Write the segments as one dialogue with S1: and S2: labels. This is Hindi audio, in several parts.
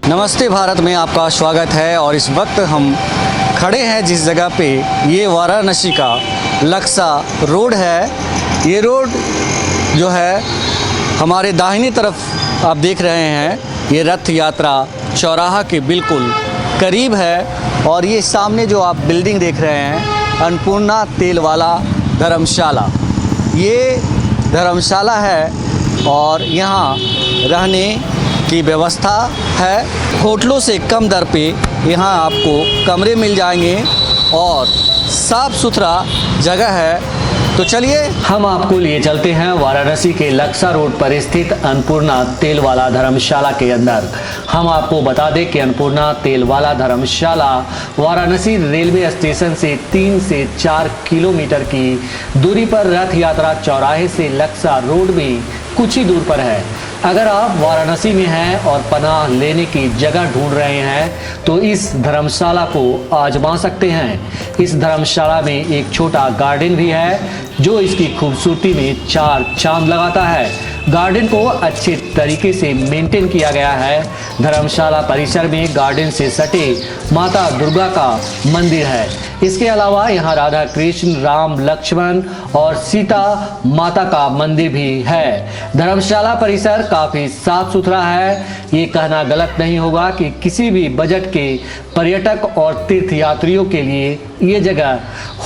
S1: नमस्ते भारत में आपका स्वागत है। और इस वक्त हम खड़े हैं जिस जगह पे, ये वाराणसी का लक्सा रोड है। ये रोड जो है हमारे दाहिनी तरफ आप देख रहे हैं, ये रथ यात्रा चौराहा के बिल्कुल करीब है। और ये सामने जो आप बिल्डिंग देख रहे हैं, अन्नपूर्णा तेल वाला धर्मशाला, ये धर्मशाला है और यहाँ रहने की व्यवस्था है। होटलों से कम दर पे यहाँ आपको कमरे मिल जाएंगे और साफ़ सुथरा जगह है। तो चलिए हम आपको लिए चलते हैं वाराणसी के लक्सा रोड पर स्थित अन्नपूर्णा तेल वाला धर्मशाला के अंदर। हम आपको बता दें कि अन्नपूर्णा तेल वाला धर्मशाला वाराणसी रेलवे स्टेशन से 3 से 4 किलोमीटर की दूरी पर रथ यात्रा चौराहे से लक्सा रोड में कुछ ही दूर पर है। अगर आप वाराणसी में हैं और पनाह लेने की जगह ढूंढ रहे हैं तो इस धर्मशाला को आजमा सकते हैं। इस धर्मशाला में एक छोटा गार्डन भी है जो इसकी खूबसूरती में 4 चांद लगाता है। गार्डन को अच्छे तरीके से मेंटेन किया गया है। धर्मशाला परिसर में गार्डन से सटे माता दुर्गा का मंदिर है। इसके अलावा यहाँ राधा कृष्ण, राम, लक्ष्मण और सीता माता का मंदिर भी है। धर्मशाला परिसर काफ़ी साफ सुथरा है। ये कहना गलत नहीं होगा कि किसी भी बजट के पर्यटक और तीर्थयात्रियों के लिए ये जगह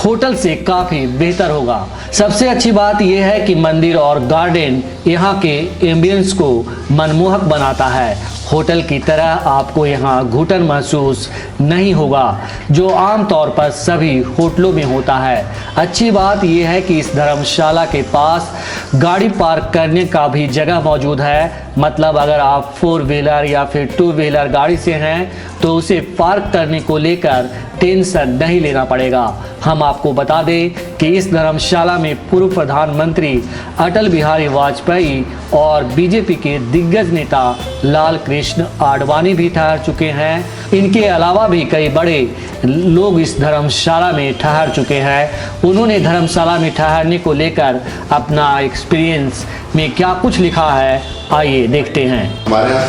S1: होटल से काफ़ी बेहतर होगा। सबसे अच्छी बात यह है कि मंदिर और गार्डन यहाँ के एम्बियंस को मनमोहक बनाता है। होटल की तरह आपको यहाँ घुटन महसूस नहीं होगा जो आमतौर पर सभी होटलों में होता है। अच्छी बात यह है कि इस धर्मशाला के पास गाड़ी पार्क करने का भी जगह मौजूद है। मतलब अगर आप 4 व्हीलर या फिर 2 व्हीलर गाड़ी से हैं तो उसे पार्क करने को लेकर टेंशन नहीं लेना पड़ेगा। हम आपको बता दें कि इस धर्मशाला में पूर्व प्रधानमंत्री अटल बिहारी वाजपेयी और बीजेपी के दिग्गज नेता लाल कृष्ण आडवाणी भी ठहर चुके हैं। इनके अलावा भी कई बड़े लोग इस धर्मशाला में ठहर चुके हैं। उन्होंने धर्मशाला में ठहरने को लेकर अपना एक्सपीरियंस में क्या कुछ लिखा है, आइए देखते हैं।
S2: हमारे यहाँ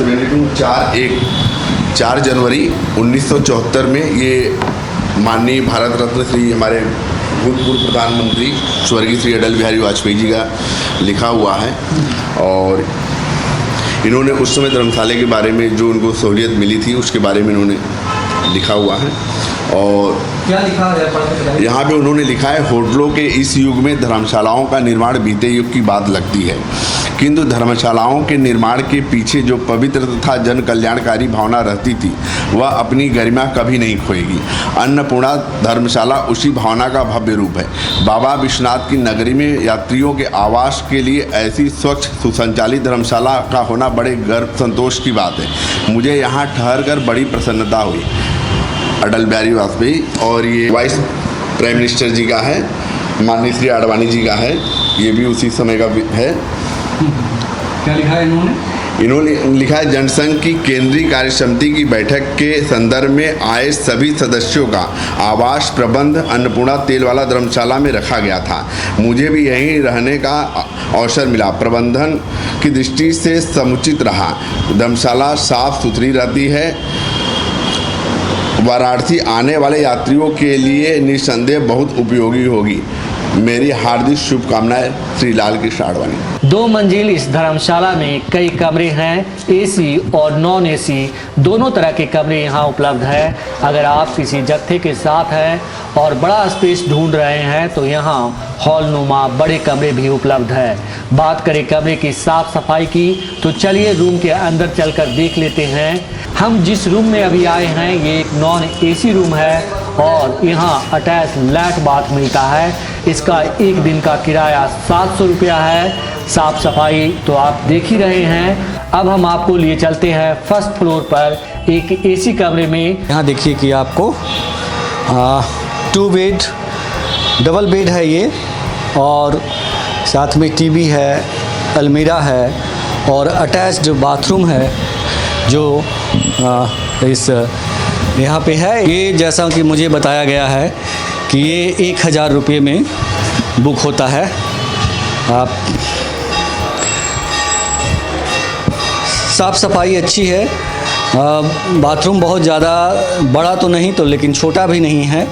S2: 4 जनवरी 1974 में ये माननीय भारत रत्न श्री हमारे भूतपूर्व प्रधानमंत्री स्वर्गीय श्री अटल बिहारी वाजपेयी जी का लिखा हुआ है। और इन्होंने उस समय धर्मशाला के बारे में जो उनको सहूलियत मिली थी उसके बारे में इन्होंने लिखा हुआ है। और
S1: क्या लिखा है
S2: यहाँ पे उन्होंने लिखा है, होटलों के इस युग में धर्मशालाओं का निर्माण बीते युग की बात लगती है, किंतु धर्मशालाओं के निर्माण के पीछे जो पवित्र तथा जन कल्याणकारी भावना रहती थी वह अपनी गरिमा कभी नहीं खोएगी। अन्नपूर्णा धर्मशाला उसी भावना का भव्य रूप है। बाबा विश्वनाथ की नगरी में यात्रियों के आवास के लिए ऐसी स्वच्छ सुसंचालित धर्मशाला का होना बड़े गर्व संतोष की बात है। मुझे यहाँ ठहर कर बड़ी प्रसन्नता हुई। अटल बिहारी वाजपेयी, और ये वाइस प्राइम मिनिस्टर जी का है, माननीय श्री आडवाणी जी का है, ये भी उसी समय का है।
S1: क्या लिखा है
S2: इन्होंने लिखा है, जनसंघ की केंद्रीय कार्यसमिति की बैठक के संदर्भ में आए सभी सदस्यों का आवास प्रबंध अन्नपूर्णा तेल वाला धर्मशाला में रखा गया था। मुझे भी यहीं रहने का अवसर मिला। प्रबंधन की दृष्टि से समुचित रहा। धर्मशाला साफ सुथरी रहती है। वाराणसी आने वाले यात्रियों के लिए निस्संदेह बहुत उपयोगी होगी। मेरी हार्दिक शुभकामनाएं, श्री लाल कृष्ण आडवाणी।
S3: 2 मंजिल इस धर्मशाला में कई कमरे हैं। एसी और नॉन एसी दोनों तरह के कमरे यहाँ उपलब्ध है। अगर आप किसी जत्थे के साथ हैं और बड़ा स्पेस ढूंढ रहे हैं तो यहाँ हॉल नुमा बड़े कमरे भी उपलब्ध है। बात करें कमरे की साफ सफाई की तो चलिए रूम के अंदर चलकर देख लेते हैं। हम जिस रूम में अभी आए हैं ये एक नॉन एसी रूम है और यहाँ अटैच लैट बाथ मिलता है। इसका एक दिन का किराया 700 रुपया है। साफ सफाई तो आप देख ही रहे हैं। अब हम आपको लिए चलते हैं फर्स्ट फ्लोर पर एक एसी कमरे में।
S1: यहाँ देखिए कि आपको 2 बेड, डबल बेड है ये, और साथ में टीवी है, अलमीरा है और अटैच्ड बाथरूम है जो इस यहाँ पे है। ये जैसा कि मुझे बताया गया है कि ये 1000 रुपये में बुक होता है। आप साफ़ सफाई अच्छी है बाथरूम बहुत ज़्यादा बड़ा तो नहीं तो लेकिन छोटा भी नहीं है,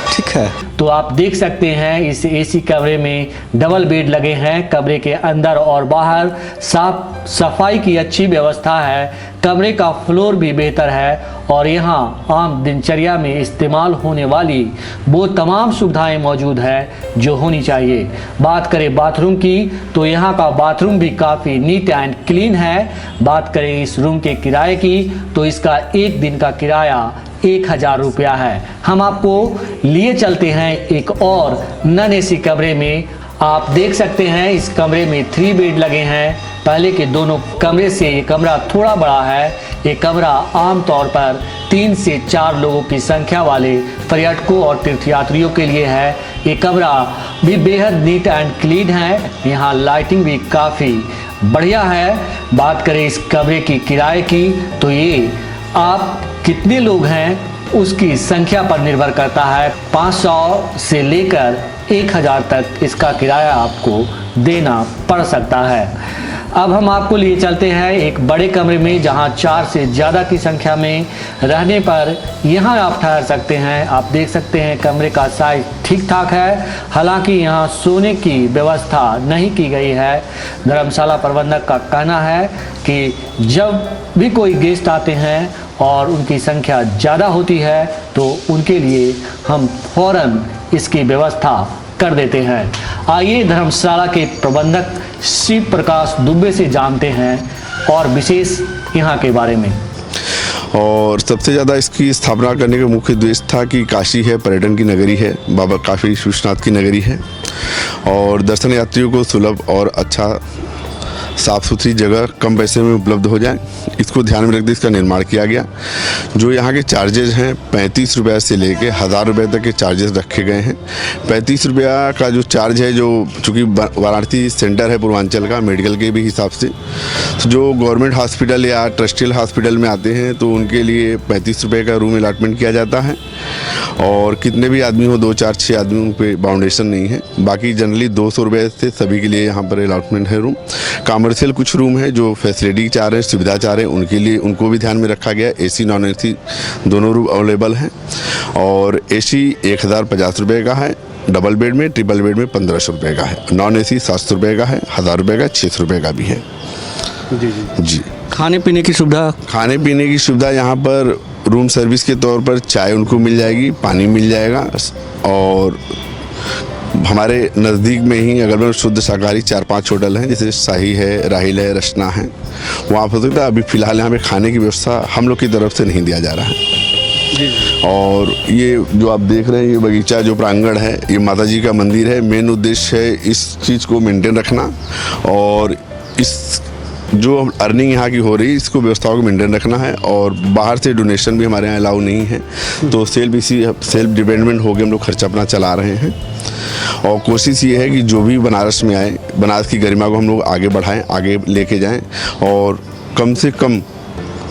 S1: ठीक है।
S3: तो आप देख सकते हैं इस एसी कमरे में डबल बेड लगे हैं। कमरे के अंदर और बाहर साफ सफाई की अच्छी व्यवस्था है। कमरे का फ्लोर भी बेहतर है और यहाँ आम दिनचर्या में इस्तेमाल होने वाली वो तमाम सुविधाएं मौजूद है जो होनी चाहिए। बात करें बाथरूम की तो यहाँ का बाथरूम भी काफ़ी नीट एंड क्लीन है। बात करें इस रूम के किराए की तो इसका एक दिन का किराया 1000 रुपया है। हम आपको लिए चलते हैं एक और नॉन एसी कमरे में। आप देख सकते हैं इस कमरे में 3 बेड लगे हैं। पहले के दोनों कमरे से ये कमरा थोड़ा बड़ा है। ये कमरा आमतौर पर 3 से 4 लोगों की संख्या वाले पर्यटकों और तीर्थयात्रियों के लिए है। ये कमरा भी बेहद नीट एंड क्लीन है। यहाँ लाइटिंग भी काफ़ी बढ़िया है। बात करें इस कमरे की किराए की तो ये आप कितने लोग हैं उसकी संख्या पर निर्भर करता है। 500 से लेकर 1000 तक इसका किराया आपको देना पड़ सकता है। अब हम आपको लिए चलते हैं एक बड़े कमरे में जहां 4 से ज़्यादा की संख्या में रहने पर यहां आप ठहर सकते हैं। आप देख सकते हैं कमरे का साइज ठीक ठाक है। हालांकि यहां सोने की व्यवस्था नहीं की गई है। धर्मशाला प्रबंधक का कहना है कि जब भी कोई गेस्ट आते हैं और उनकी संख्या ज़्यादा होती है तो उनके लिए हम फौरन इसकी व्यवस्था कर देते हैं। आइए धर्मशाला के प्रबंधक शिव प्रकाश दुबे से जानते हैं और विशेष यहाँ के बारे में।
S2: और सबसे ज़्यादा इसकी स्थापना करने का मुख्य उद्देश्य था कि काशी है, पर्यटन की नगरी है, बाबा काशी विश्वनाथ की नगरी है और दर्शन यात्रियों को सुलभ और अच्छा साफ़ सुथरी जगह कम पैसे में उपलब्ध हो जाए, इसको ध्यान में रखते इसका निर्माण किया गया। जो यहाँ के चार्जेज हैं 35 रुपये से लेके 1000 रुपये तक के चार्जेस रखे गए हैं। 35 रुपया का जो चार्ज है, जो चूँकि वाराणसी सेंटर है पूर्वांचल का मेडिकल के भी हिसाब से, तो जो गवर्नमेंट हॉस्पिटल या ट्रस्टियल हॉस्पिटल में आते हैं तो उनके लिए 35 रुपये का रूम अलॉटमेंट किया जाता है। और कितने भी आदमी हो, 2, 4, 6 आदमियों पे बाउंडेशन नहीं है। बाकी जनरली 200 रुपये से सभी के लिए यहाँ पर अलॉटमेंट है रूम। कमर्शियल कुछ रूम है जो फैसिलिटी चाह रहे हैं, सुविधा चाह रहे हैं, उनके लिए उनको भी ध्यान में रखा गया। एसी नॉन एसी दोनों रूम अवेलेबल हैं और एसी 1050 रुपये का है, डबल बेड में, ट्रिपल बेड में 1500 रुपये का है, नॉन एसी 700 रुपये का है, 1000 रुपये का, 600 रुपये का भी है। जी।
S1: खाने पीने की सुविधा? खाने
S2: पीने की सुविधा यहाँ पर रूम सर्विस के तौर पर चाय उनको मिल जाएगी, पानी मिल जाएगा और हमारे नज़दीक में ही अगर मैं शुद्ध शाकाहारी 4-5 होटल हैं, जैसे शाही है, राहिल है, रचना है, वहाँ पर सकता है। अभी फ़िलहाल यहाँ पे खाने की व्यवस्था हम लोग की तरफ से नहीं दिया जा रहा है। और ये जो आप देख रहे हैं ये बगीचा जो प्रांगण है, ये माता जी का मंदिर है। मेन उद्देश्य है इस चीज़ को मेंटेन रखना और इस जो अर्निंग यहाँ की हो रही है इसको व्यवस्थाओं को मेंटेन रखना है। और बाहर से डोनेशन भी हमारे यहाँ अलाउ नहीं है, तो सेल्फ डिपेंडेंट होकर हम लोग खर्चा अपना चला रहे हैं। और कोशिश ये है कि जो भी बनारस में आए, बनारस की गरिमा को हम लोग आगे बढ़ाएं, आगे लेके जाएं और कम से कम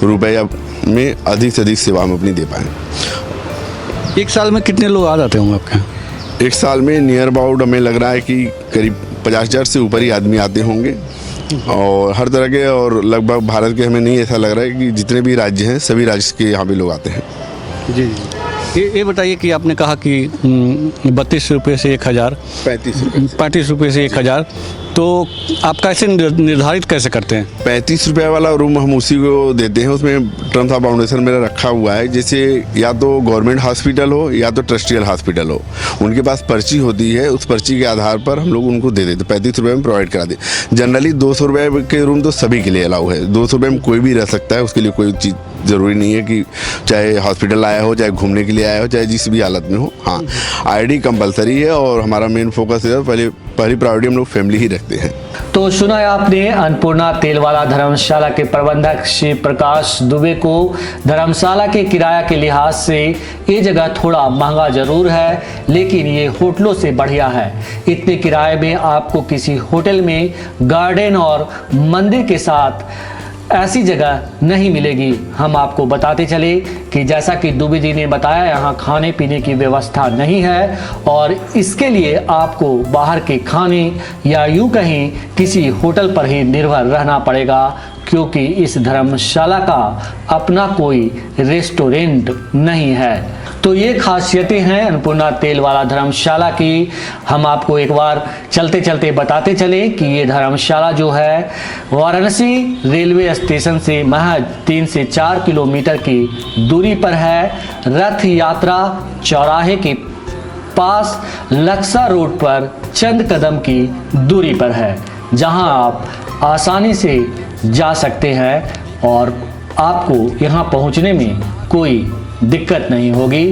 S2: रुपया में अधिक से अधिक सेवा हम अपनी दे पाएँ।
S1: एक साल में कितने लोग आ जाते होंगे आपके यहाँ?
S2: एक साल में नियर अबाउट हमें लग रहा है कि करीब 50,000 से ऊपर ही आदमी आते होंगे और हर तरह के, और लगभग भारत के हमें नहीं ऐसा लग रहा है कि जितने भी राज्य हैं सभी राज्य के यहाँ भी लोग आते हैं।
S1: जी। ये बताइए कि आपने कहा कि 32 रुपये से 1000, 35 रुपये से 1000, तो आप कैसे निर्धारित कैसे करते हैं?
S2: 35 रुपये वाला रूम हम उसी को देते हैं। उसमें टर्म्स ऑफ बाउंडेशन मेरा रखा हुआ है, जैसे या तो गवर्नमेंट हॉस्पिटल हो या तो ट्रस्टियल हॉस्पिटल हो, उनके पास पर्ची होती है, उस पर्ची के आधार पर हम लोग उनको दे देते, 35 रुपये में प्रोवाइड करा दे। जनरली 200 रुपये के रूम तो सभी के लिए अलाउ है। 200 रुपये में कोई भी रह सकता है, उसके लिए कोई चीज़ ज़रूरी नहीं है कि चाहे हॉस्पिटल आया हो, चाहे घूमने के लिए आया हो, चाहे जिस भी हालत में हो। हाँ, आईडी कंपलसरी है और हमारा मेन फोकस है, पहली प्रायोरिटी हम लोग फैमिली ही रखते हैं।
S3: तो सुना है आपने अन्नपूर्णा तेलवाला धर्मशाला के प्रबंधक शिव प्रकाश दुबे को। धर्मशाला के किराया के लिहाज से ये जगह थोड़ा महंगा जरूर है, लेकिन ये होटलों से बढ़िया है। इतने किराए में आपको किसी होटल में गार्डन और मंदिर के साथ ऐसी जगह नहीं मिलेगी। हम आपको बताते चले कि जैसा कि दुबे जी ने बताया, यहाँ खाने पीने की व्यवस्था नहीं है और इसके लिए आपको बाहर के खाने या यूं कहीं किसी होटल पर ही निर्भर रहना पड़ेगा, क्योंकि इस धर्मशाला का अपना कोई रेस्टोरेंट नहीं है। तो ये खासियतें हैं अन्नपूर्णा तेल वाला धर्मशाला की। हम आपको एक बार चलते चलते बताते चले कि ये धर्मशाला जो है वाराणसी रेलवे स्टेशन से महज 3 से 4 किलोमीटर की दूरी पर है। रथ यात्रा चौराहे के पास लक्सा रोड पर चंद कदम की दूरी पर है, जहां आप आसानी से जा सकते हैं और आपको यहां पहुंचने में कोई दिक्कत नहीं होगी।